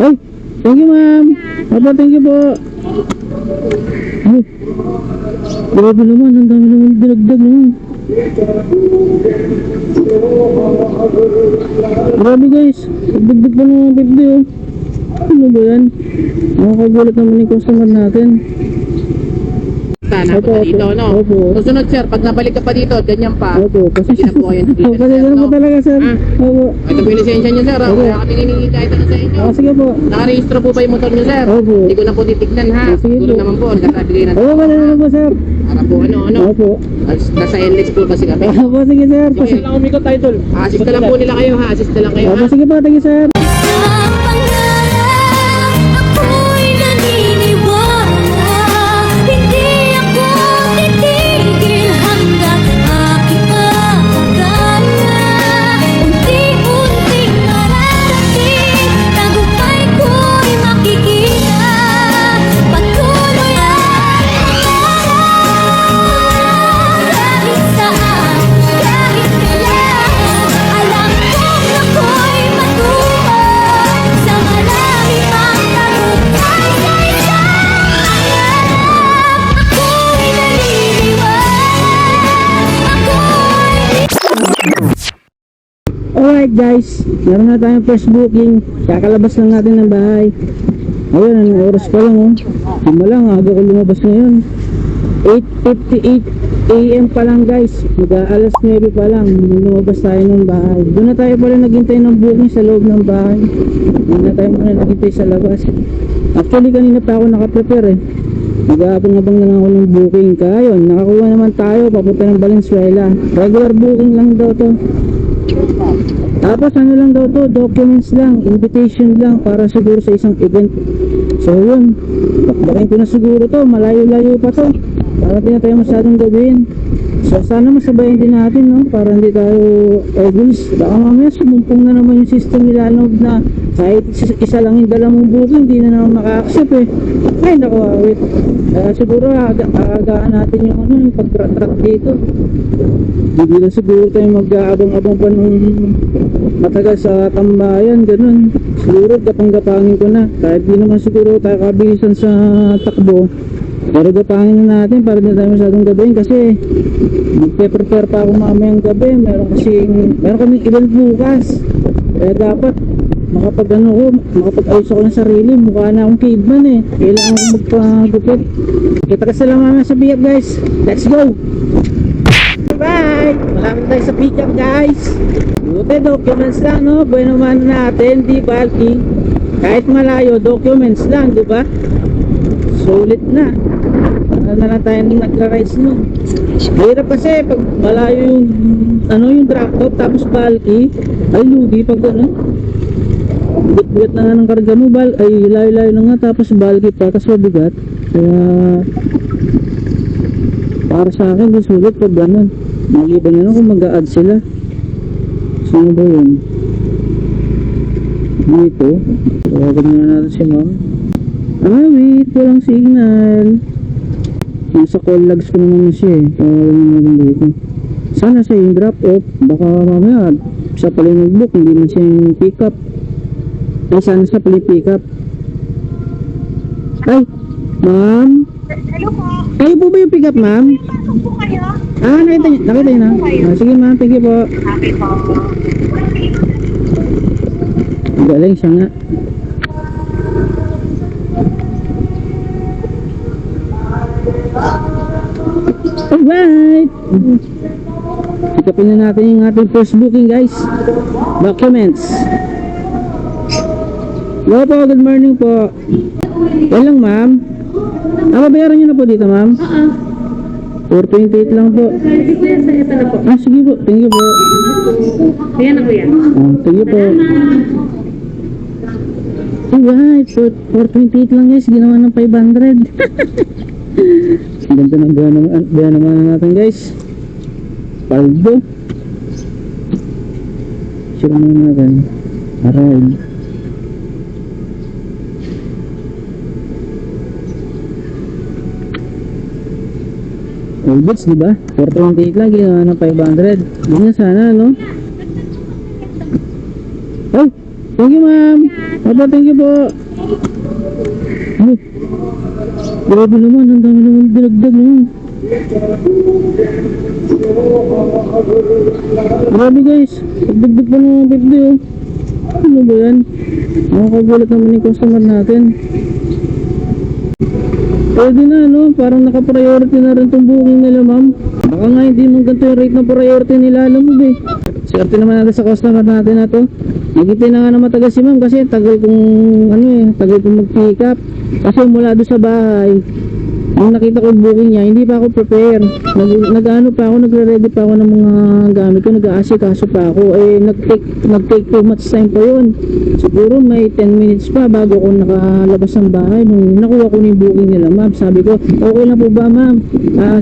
Ay, thank you ma'am. Opo, thank you po. Ay, grabe naman, ang dami naman dinagdag naman. Grabe guys, dagdag pa ng 50 oh. Ano ba yan? Nakakagulat naman yung customer natin. Sana Opo, punta dito, no? opo. Susunod sir, pag nabalik ka pa dito, ganyan pa. Opo, kasi Hindi na po kayo nandito, kasi sir, po no? talaga sir. Ah. Opo. Ito po yung lisensya nyo sir, Opo. kaya kami hiningi kahit ano sa inyo. Sige po. Nakarehistro po ba yung motor nyo sir? Opo. Hindi ko na po titignan ha. Sige Siguro po. naman po, nagkakabigay na. Opo, wala na po sir. Para po ano. Opo. Nasa LX po kasi kami. Opo, sige sir. Sige lang umikot title. Assist na lang po nila kayo ha, assist na lang kayo Opo, ha. sige po, thank you sir. Ako'y naniniwala, hindi ako titigil hanggang aking mapagana. Unti-unting mararating, tagumpay ko'y makikita. Patuloy ang kahit saan, kahit kailan. Alam kong ako'y matupad sa marami pang tagumpay sa isang pangarap. Ako'y naniniwala, Alright guys, meron na tayong first booking. Kakalabas lang natin ng bahay. Ayun, anong oras pa lang oh. Lima lang, aga ko lumabas ngayon. 8:58 AM pa lang guys. Alas 9 pa lang, lumabas tayo ng bahay. Doon na tayo pala naghintay ng booking sa loob ng bahay. Doon na tayo muna naghintay sa labas. Actually kanina pa ako nakaprepare eh. Nag-aabang-abang na lang ako ng booking. Kaya yun, nakakuha naman tayo papunta ng Valenzuela. Regular booking lang daw to. Tapos ano lang daw to, documents lang, invitation lang para siguro sa isang event. So yun, bakbakin ko na siguro to, malayo-layo pa to, para di na tayo masyadong gawin. So sana masabayan din natin no, para hindi tayo guys, baka mamaya sumumpong na naman yung system nila na kahit isa lang yung dala mong booking, hindi na naman maka-accept eh. Ay naku, wait, siguro agagaan natin yung pag-track dito. Hindi na siguro tayo mag-aabang-abang pa nung matagal sa tambayan, ganun. Siguro gapang-gapangin ko na, kahit di naman siguro tayo kabilisan sa takbo, pero gapangin na natin para di tayo masyadong gabihin kasi magpe-prepare pa ako mamayang gabi. Meron kaming event bukas, kaya dapat makapag-ayos ako ng sarili. Mukha na akong caveman eh, kailangan ko magpagupit. Kita kasi lang mamaya sa biyak guys, let's go! Bye! Malapit tayo sa pick up guys. Buti documents lang no. Bueno man natin, di bulky. Kahit malayo, documents lang, di ba? Sulit na. Ano na lang tayo nagra-rides no. Hirap kasi pag malayo yung drop top tapos bulky, ay lugi pag ano. Bigat na nga ng karga mo, ay layo-layo na nga tapos bulky pa, tapos mabigat. Kaya para sa akin, sulit pag ganun. Maliban na lang kung mag-a-add sila. Sino ba yun? Dito. Tawagan na natin si ma'am. Wait, walang signal. Nasa call logs ko naman siya eh. Tawagan na natin dito. Sana siya yung drop off. Baka mamaya siya pala yung nag-book, hindi man siya yung pick up. Ay, sana siya pala yung pick up. Ay, ma'am. Hello po. Kayo po ba yung pick up, ma'am? Pasok po kayo? Nakita niyo na? Sige ma'am, thank you po. Okay po. Galing siya nga. Alright! Ikapin na natin yung ating first booking guys. Documents. Hello po, good morning po. Yan lang ma'am. Babayaran nyo na po dito ma'am? 428 lang po. Sige po yan, ito na po. Sige po, thank you po. Ayan na po yan. Thank you po. Alright, so 428 lang guys, ginawa ng 500. Ang ganda ng buwan naman natin guys. Paldo. Sure naman natin. Aray. Albits, diba? 428 lang, ginawa ng 500. Hindi na sana, no? Oh, Thank you, ma'am. Opo, thank you po. Ay, grabe naman. Ang dami naman dinagdag naman. Grabe guys. Pagdagdag pa ng 50 oh. Ano ba yan? Nakakagulat naman yung customer natin. Pwede na no, parang naka-priority na rin itong booking nila ma'am. Baka nga hindi mong ganito yung rate ng priority nila, alam mo ba eh. Swerte naman natin sa customer natin na to. Nagintay na nga na matagal si ma'am kasi tagal kong mag-pick up. Kasi mula doon sa bahay, nung nakita ko yung booking niya, hindi pa ako prepare. Nagre-ready pa ako ng mga gamit ko, nag-aasikaso pa ako. Nag-take too much time pa yun. Siguro may 10 minutes pa bago ako nakalabas ng bahay. Nung nakuha ko na yung booking nila ma'am, sabi ko, okay na po ba ma'am?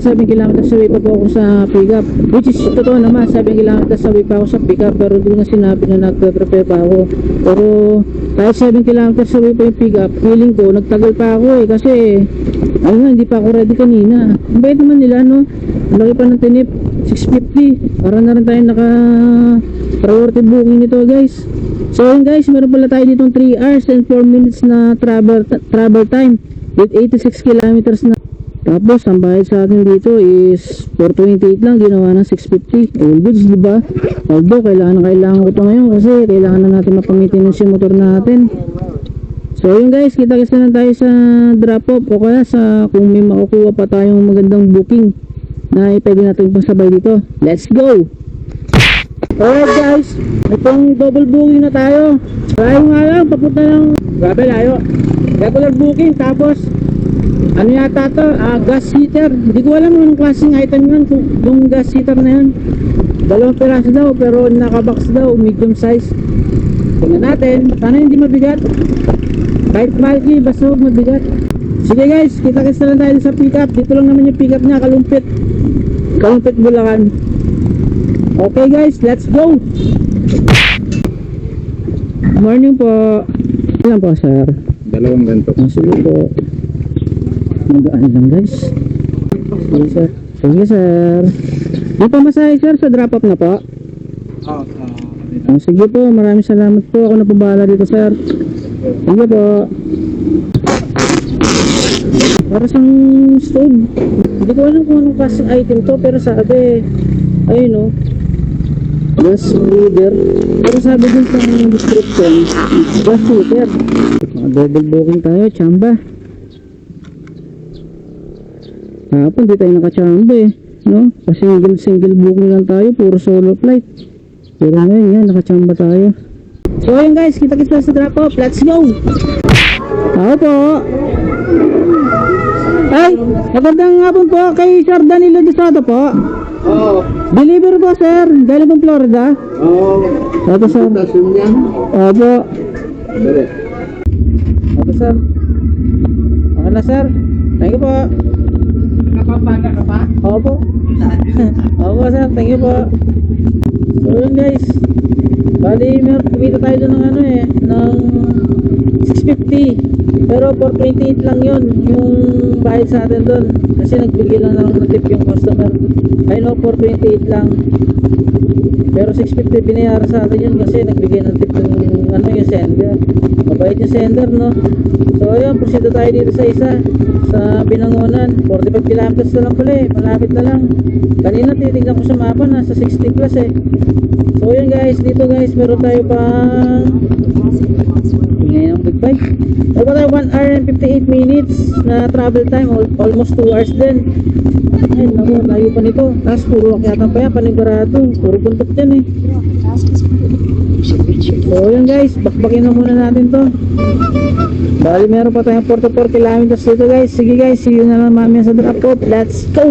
7 kilometers away pa po ako sa pick up. Which is totoo naman, 7 kilometers away pa ako sa pick up. Pero doon na sinabi na nag-prepare pa ako. Pero kahit 7 kilometers away pa yung pick up, feeling ko, nagtagal pa ako eh. Kasi hindi pa ako ready kanina. Ang bait naman nila no. Laki pa ng tinip, 650. Para na rin tayo naka priority booking nito guys. So yun guys, meron pala tayo ditong 3 hours and 4 minutes na travel time with 86 kilometers na. Tapos ang bayad sa atin dito is 428 lang, ginawa ng 650. All goods diba? Although kailangan ko to ngayon kasi kailangan na natin mapamitinance yung motor natin. So yun guys, kita-kita na tayo sa drop off o kaya sa kung may makukuha pa tayong magandang booking na pwede natin pasabay dito. Let's go! Alright guys, itong double booking na tayo. Tayo nga lang, papunta ng grabe layo. Regular booking, tapos ano yata to? Gas heater. Hindi ko alam anong klaseng item yun, yung gas heater na yun. 2 piraso daw pero nakabox daw, medium size. Tingnan natin, sana hindi mabigat. Kahit bulky, basta huwag mabigat. Sige guys, kita-kita lang tayo sa pick up. Dito lang naman yung pick up niya, Kalumpit Bulacan. Okay guys, let's go. Morning po. Ilan po sir? 2 ganito. Sige po. Magaan lang guys. Sige sir. Sige sir. Di pa masahe sir sa drop up na po? Sige po, maraming salamat po. Ako na po bahala dito sir. Sige po. Para siyang stove. Hindi ko alam kung anong klaseng item to, pero sabi ayun o, gas breather. Pero sabi dun sa description, gas heater. Double booking tayo, chamba. Hapon di tayo nakachamba eh, no? Kasi single booking lang tayo, puro solo flight. Pero ngayon yan, nakachamba tayo. So ayun guys, kita-kita sa drop off. Let's go! Ako po. Ay, magandang hapon po kay Sir Danilo Disado po. Oo. Deliver po sir, galing pong Florida. Oo. Opo sir. Tasyon niya. Opo. Dali. Opo sir. Okay na sir. Thank you po. Napapaga ka pa? Opo. Opo sir, thank you po. So yun guys, bali meron kumita tayo doon ng ano eh, ng 650. Pero 428 lang yun yung bayad sa atin doon. Kasi nagbigay lang na lang ng tip yung customer. I know 428 lang. Pero 650 binayaran sa atin yun kasi nagbigay ng tip yung ano yung sender. Mabait yung sender no. So ayun, proceed tayo dito sa isa. Sa Binangonan. 45 kilometers na lang pala eh. Malapit na lang. Kanina titignan ko sa mapa, nasa 60 plus eh. So yun guys, dito guys meron tayo pang ngayon ang big bike. Meron tayo 1 hour and 58 minutes na travel time, almost 2 hours din. Ay naku, layo pa nito. Tapos puro akyatan pa yan, panigurado. Puro buntot yan eh. So yun guys, bakbakin na muna natin to. Bali meron pa tayong 44 kilometers dito guys. Sige guys, see you na lang mamaya sa drop off. Let's go!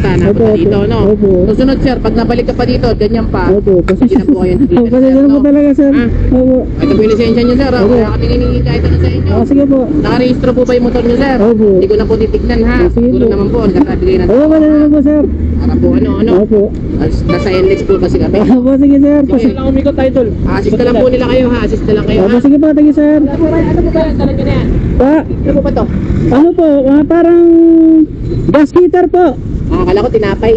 Sana Opo, pa dito, opo. no? Opo. Susunod sir, pag nabalik ka pa dito, ganyan pa. Opo, Hindi na po kayo Opo, kasi na po talaga sir. Ah. Opo. Ito po yung lisensya nyo sir, Opo. kaya kami hiningi kahit ano sa inyo. Sige po. Nakarehistro po ba yung motor nyo sir? Opo. Hindi ko na po titignan ha. Sige Siguro po. naman po, nakabigay na. Opo, kasi na po sir. Para po ano. Opo. Nasa NLEX po kasi kami. Opo, sige sir. Okay lang umikot tayo tol. Assist na lang po nila kayo ha, assist na lang kayo Opo, ha. sige po, thank you sir. Ano po ba yan? Talag nyo na yan. Pa, Ano po ba to? ano po, parang gas heater po. Akala ko tinapay.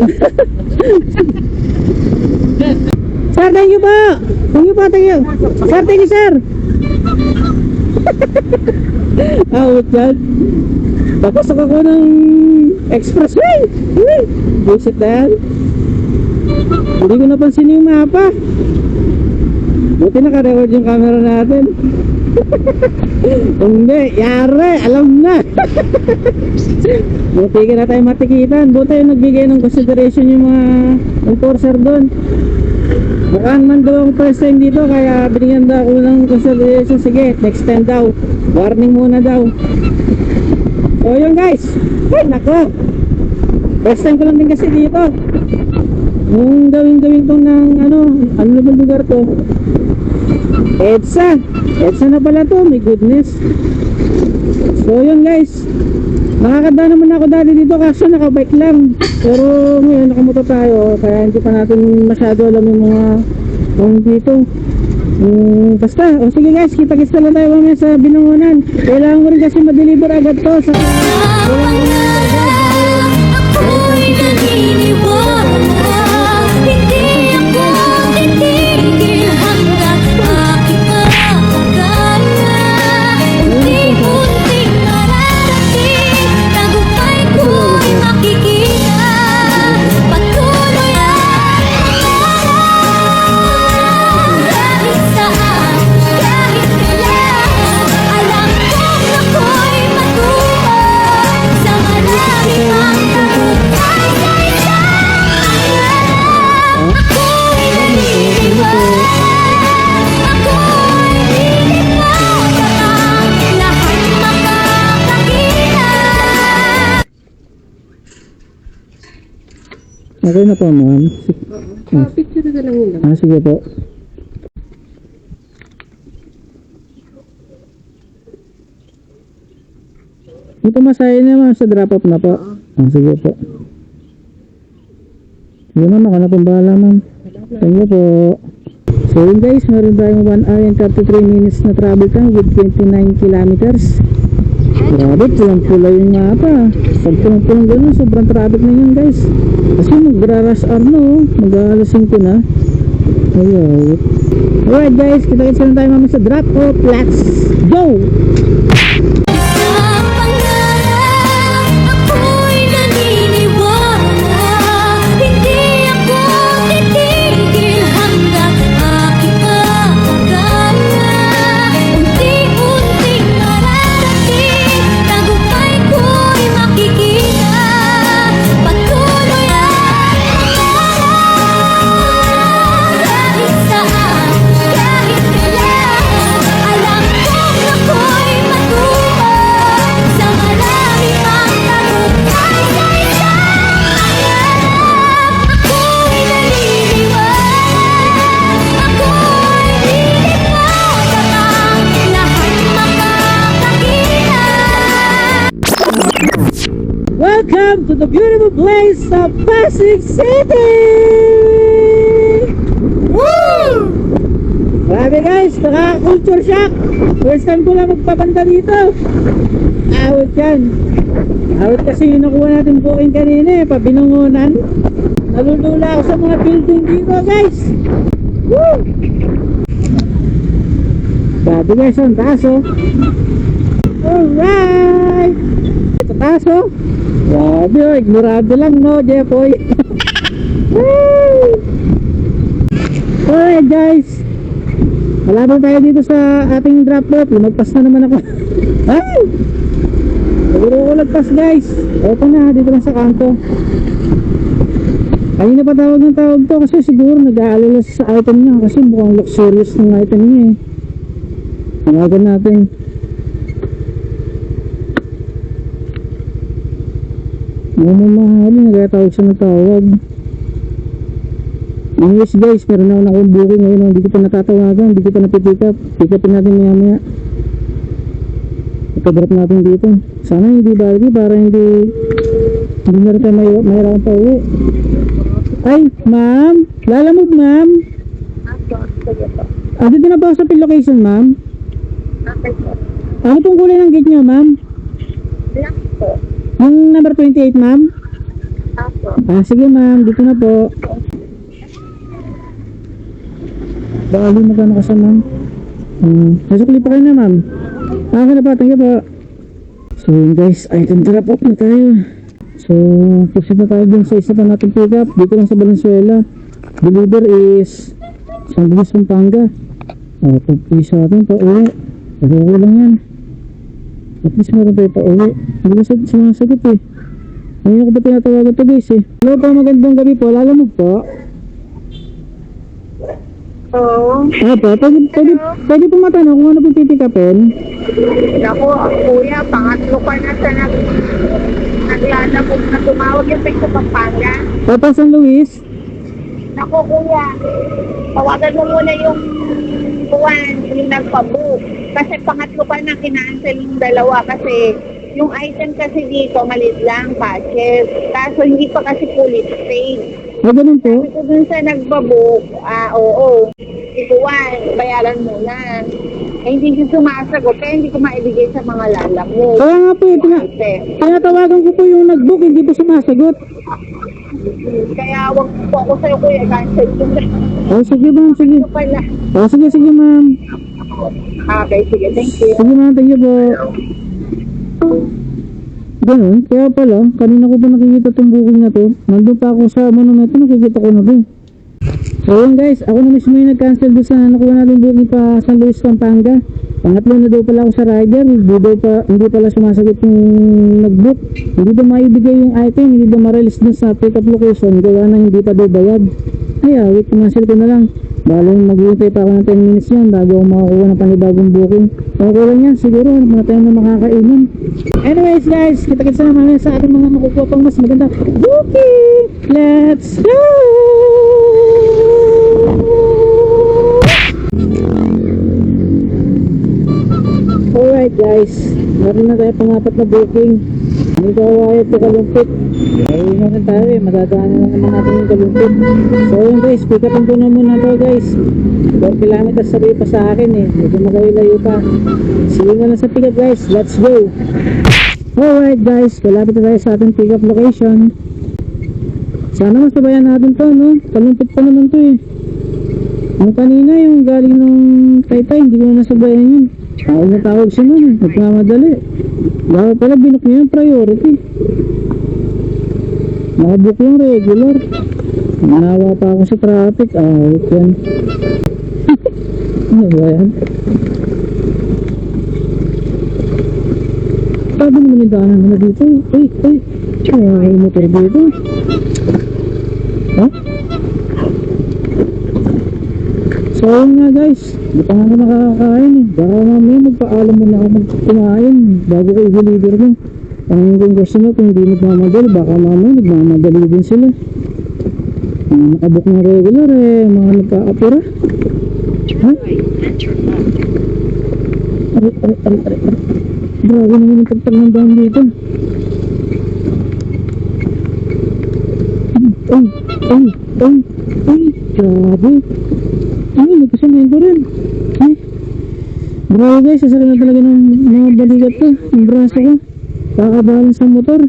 Sir, thank you po. Thank you po, thank you. Sir, thank you, sir. Awit yan. Papasok ako ng expressway. Uy, visit na yan. Hindi ko napansin yung mapa. Buti naka-record yung camera natin. Hindi, yari, alam na. Buti ka na tayo matikitan. Buti yung nagbigay ng consideration yung mga enforcer doon. Mukhang man daw ang first time dito, kaya binigyan daw ako ng consideration. Sige, next time daw. Warning muna daw. So yun guys. Ay nako, first time ko lang din kasi dito. Yung gawin tong ng ano na ba lugar to? EDSA na pala to, my goodness. So yun guys, nakakadaan naman ako dati dito kasi nakabike lang. Pero ngayon nakamoto tayo, kaya hindi pa natin masyado alam yung mga dito. Basta, o sige guys, kita-kits na lang tayo mamaya sa Binangonan. Kailangan ko rin kasi ma-deliver agad to sa Ako'y naniniwala, hindi ako titigil hanggang aking makakaya. Unti-unting mararating, tagumpay ko'y makikita. Patuloy ang pangarap, kahit saan, kahit kailan. Alam kong ako'y matuwa sa maraming mga tagumpay sa isang pangarap. Ako'y naniniwala, ako'y lilitaw kapag lahat makakakita. okay na po ma'am. Picture na lang yun. Sige po. Yung pumasahin na ma'am sa drop off na po. Sige po. Sige ma'am, ako na pong bahala ma'am. Thank you po. So yun guys, meron tayong 1 hour and 33 minutes na travel time with 29 kilometers. Grabe, pulang-pula yung mapa. Pag pulang-pulang ganun, sobrang traffic na yun guys. Kasi magra-rush hour na oh. Mag-alas 5 na. Ayun. Alright guys, kita-kits na tayo mamaya sa drop off. Let's go! Ang pangarap, ako'y naniniwala, hindi ako titigil hanggang aking makakaya. Unti-unting mararating, tagumpay ko'y makikita. Patuloy ang pangarap, kahit saan, kahit kailan. Alam kong ako'y matuwa sa maraming mga tagumpay sa isang pangarap. Ako'y naniniwala, ako'y lilitaw kapag lahat makakakita. Welcome to the beautiful place of Pasig City! Woo! Grabe guys, naka-culture shock. First time ko lang magpapanta dito. Awit yan. Awit kasi yung nakuha natin booking kanina pa Binangonan. Nalulula ako sa mga building dito guys. Woo! Grabe guys, ang taas oh. Alright! Ito taas oh. Grabe oh, ignorado lang no, Jepoy. Alright guys, malabang tayo dito sa ating drop off. Lumagpas na naman ako. Ay! Siguro ko lagpas guys. Eto na, dito lang sa kanto. Kanina pa tawag ng tawag to kasi siguro nag-aalala sa item niya kasi mukhang luxurious ng item niya eh. Tanagan natin. Mamahalin, nagkatawag siya ng tawag. Anyways guys, meron ako akong booking ngayon, hindi ko pa natatawagan, hindi ko pa napipick up. Pick upin natin maya maya. Ipag-drop natin dito. Sana hindi bali para hindi na rin tayo mahirapan pa uwi. Ay, ma'am, lalamog ma'am. Dito na ba ako sa pin location ma'am? Ano pong kulay ng gate nyo ma'am? Black po. Ang number 28 ma'am? Apo. Sige ma'am, dito na po. Baka di magkano ka sa ma'am. Nasukli pa kayo na ma'am. Okay na pa, thank you po. So yun guys, item drop off na tayo. So, proceed na tayo dun sa isa pa natin pick up. Dito lang sa Valenzuela. Deliver is San Luis, Pampanga. Pagpili sa atin, pa-uwi. Pero okay lang yan. At least meron tayo pa-uwi. Hindi ka sumasagot eh. Ngayon ko pa tinatawagan to guys eh. Hello po, magandang gabi po. Lalamog po. Oo. Pwede po matanong kung ano po pipick-upin. Ako, kuya, pangatlo pa na sa naglalabog na tumawag yung sa Pampanga. Papa San Luis. Naku, kuya, tawagan mo muna yung buwan, yung nagpabook. Kasi pangatlo pa na kinancel yung dalawa kasi yung item kasi dito, maliit lang, patches. Kaso hindi pa kasi fully paid. Ganun po. Sabi ko dun sa nagbabook, oo, ikuwan, bayaran muna. Eh, hindi siya sumasagot, kaya hindi ko maibigay sa mga lalamog. Kaya nga po, tinatawagan ko po yung nag-book, hindi po sumasagot. Kaya wag po ako sa'yo, kuya, cancel yung Sige ma'am, sige. ito pala. Sige ma'am. Okay, sige, thank you. Sige ma'am, thank you po. Ganun, kaya pala, kanina ko pa nakikita itong booking na to. Nandun pa ako sa monumento, nakikita ko na to. So yun guys, ako na mismo yung nag-cancel doon sa nakuha natin booking pa San Luis, Pampanga. Pangatlo na daw pala ako sa rider, hindi pala sumasagot yung nag-book. Hindi daw maibigay yung item, hindi daw ma-release dun sa pick-up location, gawa na hindi pa daw bayad. Ay, wait, cancel ko na lang. Balo maghihintay pa ako ng 10 minutes yan bago ako makakuha ng panibagong booking. Okay lang yan, siguro mga tayo na makakainom. Anyways guys, kita-kits na naman sa ating mga makukuha pang mas maganda booking. Let's go! Alright guys, meron na tayo pang-apat na booking. Dito ako ayaw ito Kalumpit. Ay naman tayo eh, madadaanan lang naman natin yung Kalumpit. So yun guys, pick upin ko na muna to guys. 4 kilometers sabi pa sa akin eh, medyo magayo-layo pa. Sige na lang sa pick up guys, let's go! Alright guys, kalapit na tayo sa ating pick up location. Sana masabayan natin to no, Kalumpit pa naman to eh. Ang kanina yung galing ng Taytay, hindi ko na nasabayan yun. Natawag siya nun eh, nagmamadali. Baka pala binok niya yung priority. Nakabook yung regular. Manawa pa ako sa traffic. Wait yan. Ano ba yan? Sabi naman yung daanan na dito. Ay, may motor dito. Ha? So yun nga guys, di pa nga ako nakakakain eh. Baka mamaya magpaalam mo na ako magkumain bago ko i-deliver mo. Ang gusto mo kung hindi nagmamadali, baka mamaya nagmamadali din sila. Mga nakabook ng regular eh, mga nagkakapura. Ha? Aray. Grabe naman yung tagtag ng daan dito. Ay, grabe. Ay, nagkasamento rin. Ay, grabe guys, sasakit na talaga ng mga balikat ko, yung braso ko. Kakabalance sa motor.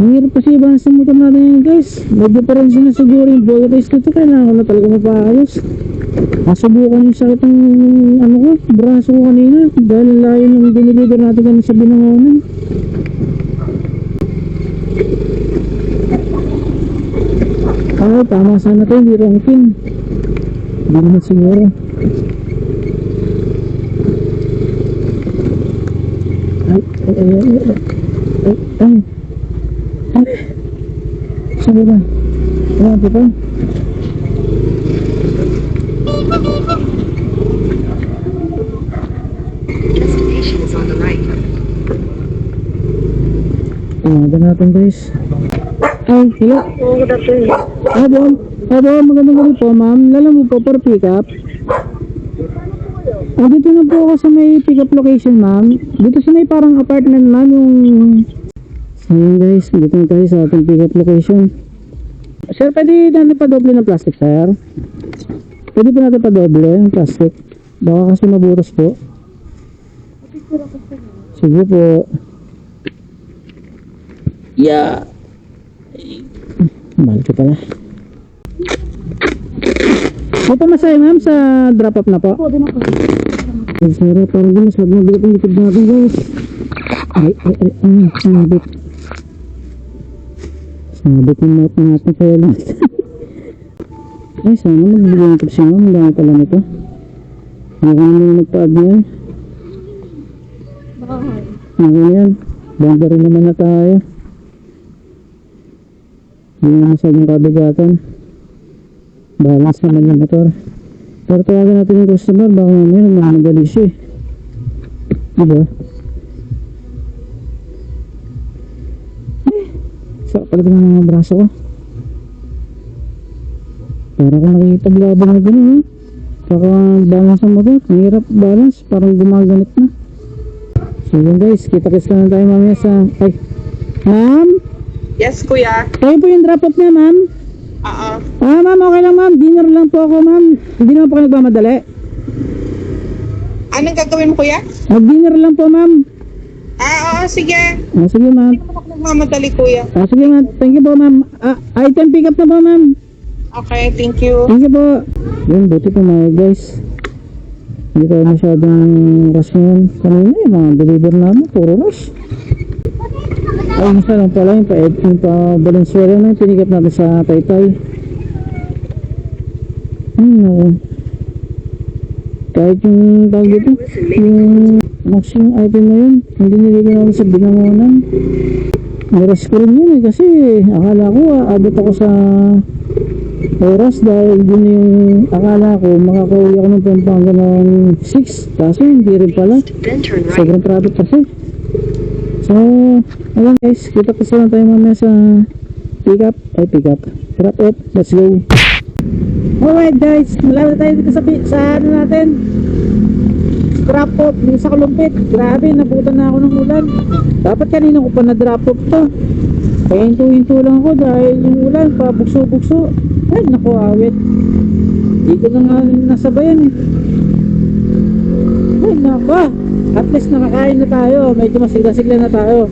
Ang hirap kasi i-balance sa motor natin yun guys. Medyo pa rin sinasuguro yung body taste ko. Kailangan ko na talaga mapaayos. Nasubukan yung sakit ng ano ko, braso ko kanina. Dahil layo nung diniliver natin kanina sa Binangonan. Tama sana ito, hindi rongkin. Hindi naman siguro. Ay. Sabi ba? Wala pa. Destination is on the right. Tingnan natin guys. Ay, hello. Oo, dati. Magandang gabi po ma'am. Lalamog po for pick up. Dito na po ako sa may pick up location ma'am. Dito sa may parang apartment ma'am yung... So yun guys, dito na tayo sa ating pick up location. Sir, pwede natin pa doble ng plastic sir? Pwede po natin pa doble ng plastic? Baka kasi maburas po. Sige po. Yeah. Mahal ka pala. May pamasahe ma'am sa drop up na po. Ay, sorry, parang di masyado mabigat ang likod natin guys. Sabit. Sabit yung mouth natin sa walang. Ay, sana magbigay ng tips ma'am. Ang dami pala nito. Hindi ko naman nagpa-add na yan. Okay na yan. Banda rin naman na tayo. Hindi na masyadong kabigatan. Balance naman yung motor. Pero tawagan natin yung customer. Baka mamaya nagmamadali siya eh. Diba? Sakit talaga ng mga braso ko. Para kung nakikipaglaban na gano'n eh. Saka balance ang motor. Ang hirap balance. Parang gumaganit na. So yun guys. Kita-kits na tayo mamaya sa... Ay. Ma'am? Yes, kuya. Kayo po yung drop off niya ma'am? Oo. Ma'am, okay lang ma'am. Dinner lang po ako ma'am. Hindi naman po kayo nagmamadali. Anong gagawin mo, kuya? Mag-dinner lang po ma'am. Oo, sige. Sige ma'am. Nagmamadali, kuya. Sige ma'am. Thank you po ma'am. Item pick up na po ma'am. Okay, thank you. Thank you po. Yun, buti po mga guys. Hindi tayo masyadong rush ngayon. Kanina yung mga deliver namin. Puro rush. Ay, nasa lang pala yung pa-Valenzuela na yung pinikap natin sa Taytay. Kahit yung tawag dito, yung maximum item na yun, hindi nilito namin sa binangonan. Niras ko rin yun eh, kasi akala ko abot ako sa oras dahil yun yung akala ko makakauwi ako ng Pampanga ng 6, kasi hindi rin pala. Then turn right. Sobrang traffic kasi. So, ayan guys, kita-kita lang tayo mamaya sa pick up. Drop off, let's go. Alright guys, malapit na tayo dito sa ano natin, drop off, yung sa Kalumpit. Grabe, nabutan na ako ng ulan. Dapat kanina ko pa na drop off to. Kaya hinto-hinto lang ako dahil yung ulan pa bugso-bugso. Ay naku, awit. Hindi ko na nga nasabayan eh. Ay naku, at least nakakain na tayo. Medyo masigla-sigla na tayo.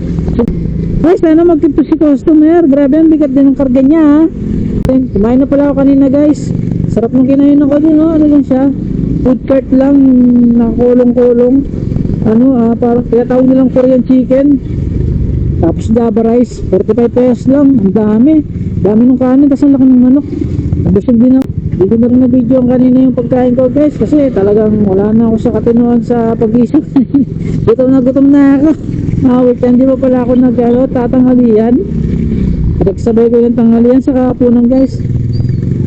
Guys, sana mag-tip to si customer. Grabe, ang bigat din ng karga niya ha. Kumain na pala ako kanina guys. Sarap nung kinain ako dun, no? Ano lang siya, food cart lang, nakulong-kulong. Parang tinatawag nilang Korean chicken. Tapos Java rice, 45 pesos lang. Ang dami nung kanin, tapos ang laki ng manok. Nabusog din ako. Hindi ko na rin na-video ang kanina yung pagkain ko guys, kasi talagang wala na ako sa katinuan sa pag-isip. Gutom na ako. Wait, hindi pa pala ako tatanghalian. Nagsabay ko yung tanghalian sa kapunan guys.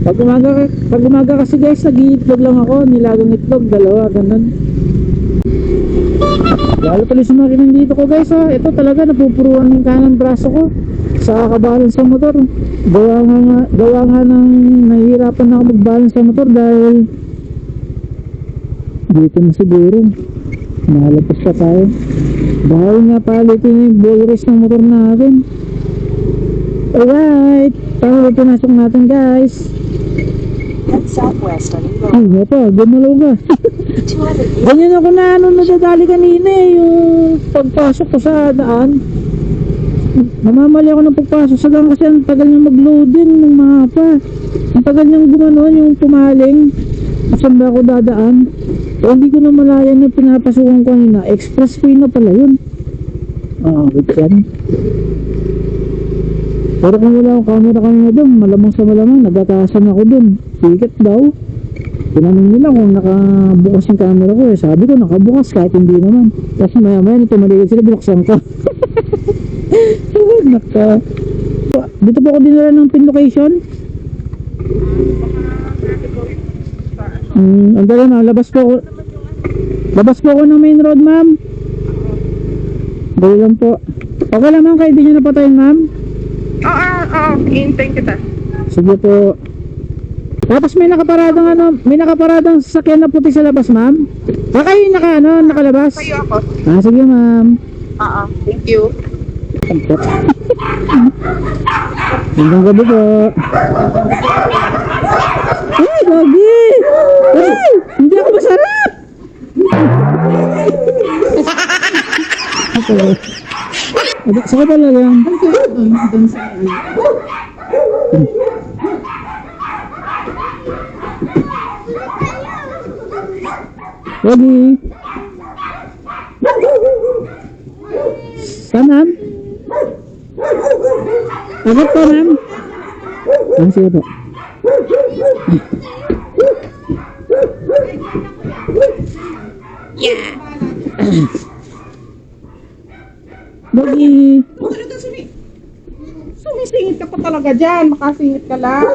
Pag umaga kasi guys, nag-iitlog lang ako, nilagang itlog, 2, ganun. Lalo pala sumakin dito ko guys ha. Ito talaga napupuruan ng kanang braso ko sa kabalance sa motor. Gawa nga ng nahihirapan na ako mag-balance sa motor dahil dito na siguro malapos pa tayo. Dahil nga palitin yung boy race ng motor natin. Alright, paano pinasok natin guys? Head southwest on Eagle Ay, nga pa, gumalaw ka. 200 Ganyan ako na nadadali kanina eh, yung pagpasok ko sa daan. Namamali ako ng pagpasok sa daan kasi ang tagal niyang mag-loading ng mapa. Ang tagal niyang gumanon, yung pumaling. Saan ba ako dadaan? So, hindi ko na malayan na pinapasukan ko kanina. Expressway na pala yun. Wait yan. Pero kung wala akong camera kanina doon, malamang sa malamang, nagatasan ako doon. Ticket daw. Tinanong nila kung nakabukas yung camera ko eh. Sabi ko nakabukas kahit hindi naman. Tapos maya nito maligid sila, binuksan ko. Dito po ako dinala ng pin location. Ang dala na, labas po ako ng main road ma'am. Dali lang po. Okay lang ma'am, kahit di nyo napatayin ma'am. Oo, hintayin kita. Sige po. Tapos may nakaparadang sasakyan na puti sa labas ma'am. Kayo yung nakalabas? Sa'yo ako. Sige ma'am. Oo, thank you. Hanggang gabi po. Ay, gagi! Ay, hindi ako masarap! Saka pala lang. Ready? Saan, ma'am? Agad po, ma'am. Sige po. Bogi. Sumisingit ka pa talaga dyan. Makasingit ka lang.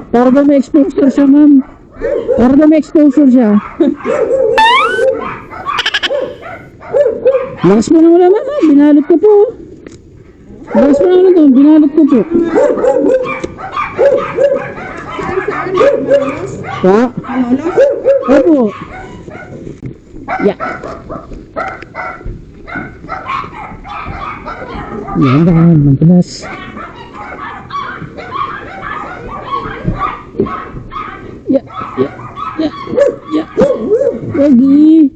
Para daw may exposure siya, ma'am. Para daw may exposure siya. Lakas mo na wala, ma'am. Binalot ko po. Lakas mo na wala doon. Binalot ko po. Pa? Opo. Yeah. Yan naman, magpinas. Yeah. Lagi.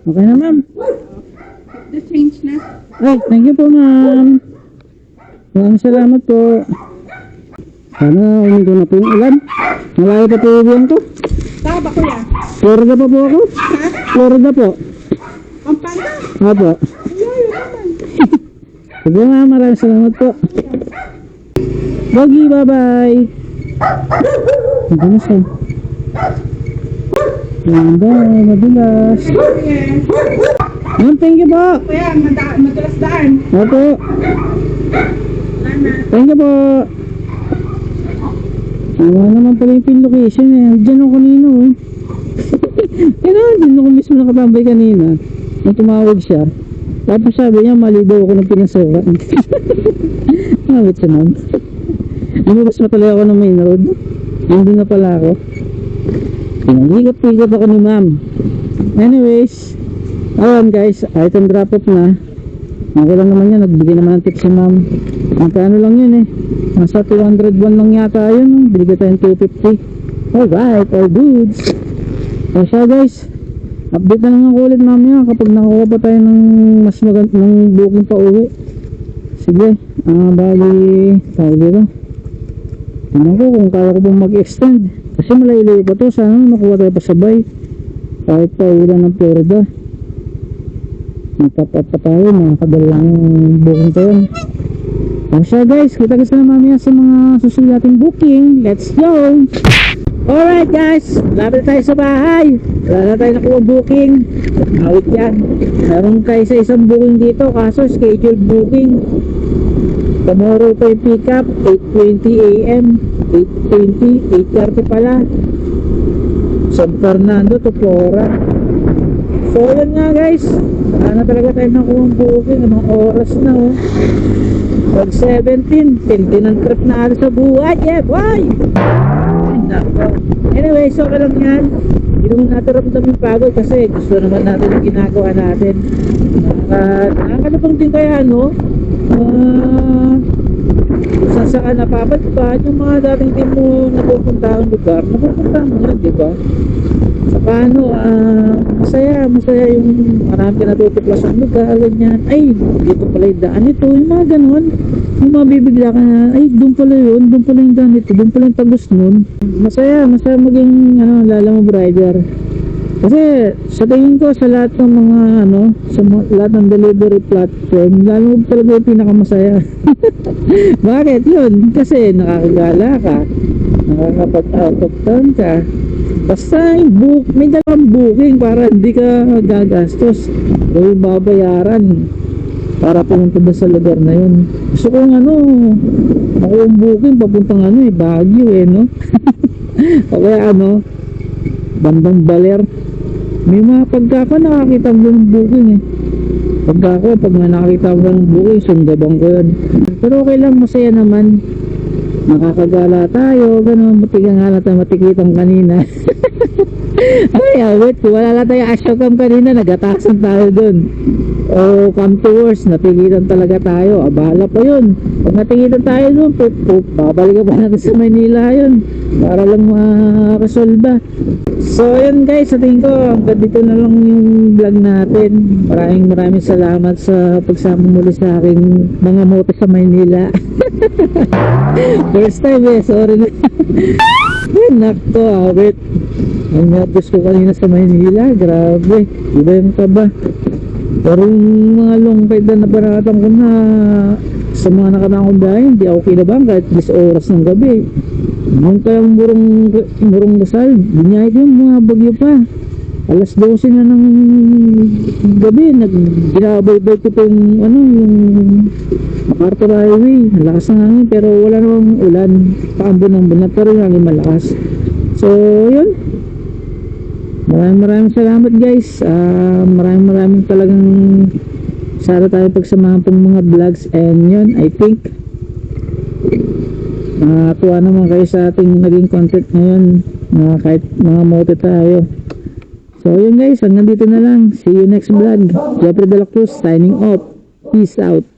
Okay na, ma'am. The change na. Ay, thank you po, ma'am. Maraming salamat po. Sana umigo na po yung ulan. Malayo pa po yung to. Saan ba kuya? Florida pa po ako. Florida po. Pampanga? Opo. Sige, ma'am. Maraming salamat po. Bogi, bye-bye. Hindi na siya. Ganda, madulas. Ma'am, thank you po. Kuya, madalas daan. Opo. Thank you po. Wala naman pala yung pin location eh. Diyan ako kanino eh. Diyan ako mismo nakatambay kanina. Nung tumawag siya. Tapos sabi niya, mali daw ako ng pinasukan. Mabit siya, ma'am. Lumabas na pala ako ng main road. Nandun na pala ako. Pinaligot-ligot ako ni ma'am. Anyways, ayan guys, item drop off na. Ako lang naman yan, nagbigay naman ng tips si ma'am. Magkano lang yun eh. Nasa 201 lang yata yun. Binigay tayong 250. Alright, all goods. So siya guys, update na lang ako ulit mamaya kapag nakakuha pa tayo ng mas magandang booking pa uwi. Sige, bali tayo dito. Tingnan ko kung kaya ko bang mag-extend. Kasi malayo pa to. Sana makuha tayo pa sabay. Kahit pa ulan ng Florida. Magtap pa tayo. Makakadalang booking tayo. Ang siya guys, kita-kita na mamaya sa mga susunod nating booking. Let's go! Alright guys, lapit tayo sa bahay. Wala na tayo nakuha booking. Awit yan. Meron tayo sa isang booking dito, kaso scheduled booking. Tomorrow tayo pick up 8:20 AM, 8:20, 8:30 pala. San Fernando to Flora. So yun nga guys, wala na talaga tayo nakuha booking. Anong oras na oh? Pag 17, pinti ng trip na alas sa buhay. Yeah, boy! Anyway, so ka lang yan. Hindi naman natin ramdam yung pagod kasi gusto naman natin yung ginagawa natin. Nakakalapang din kaya, no? Kung saan ka napapadpad, yung mga dating din mo napupuntahan lugar, napupuntahan mo na, di ba? Sa paano, masaya yung marami ka natutuklas ang lugar, ganyan. Ay, dito pala yung daan ito, yung mga ganon. Yung mabibigla ka na, ay, doon pala yun, doon pala yung daan ito, doon pala yung tagos nun. Masaya maging, lalamove rider. Kasi, sa tingin ko, sa lahat ng mga, sa lahat ng delivery platform, lalamove talaga yung pinakamasaya. Bakit yun? Kasi, nakakagala ka, nakakapag-out of town ka, basta may dalawang booking para hindi ka gagastos o yung babayaran para pumunta doon sa lugar na yun. Gusto kong makuha yung booking papuntang Baguio no? O kaya bandang Baler. May mga pagka nakakita mo ng booking pag nakakita mo ng booking sundabang ko yun. Pero okay lang, masaya naman, nakakagala tayo, gano'n. Matigang nga natin matikitang kanina. Ay, wait, wala lang tayo ashokam kanina, nagatasan tayo dun. o come to worst, napigilan talaga tayo, abala pa yun. Pag napigilan tayo doon, babalikan pa natin sa Manila yun para lang ma-resolve. So yun guys, sa tingin ko hanggang dito na lang yung vlog natin. Maraming salamat sa pagsama muli sa aking mga moto sa Maynila. First time sorry na. Nakto, awit. Ang natos ko kanina sa Maynila, grabe, iba yung kaba. Pero yung mga long ride na nabaratan ko na sa mga nakataang kong biyahe, hindi ako kinabahan kahit 10 oras ng gabi. Nung kayang murong Rizal, binyay ko yung mga bagyo pa. Alas 12 na ng gabi, ginabay-bay ko pa yung MacArthur Highway. Malakas na hangin pero wala namang ulan. Paambon ng pero yung hangin malakas. So yun, maraming salamat guys. Maraming talagang sana tayo pagsamahan pang mga vlogs. And yun, I think tuwa naman kayo sa ating naging content ngayon, kahit mga moto tayo. So yun guys, hanggang dito na lang. See you next vlog. Jeffrey De La Cruz signing off. Peace out.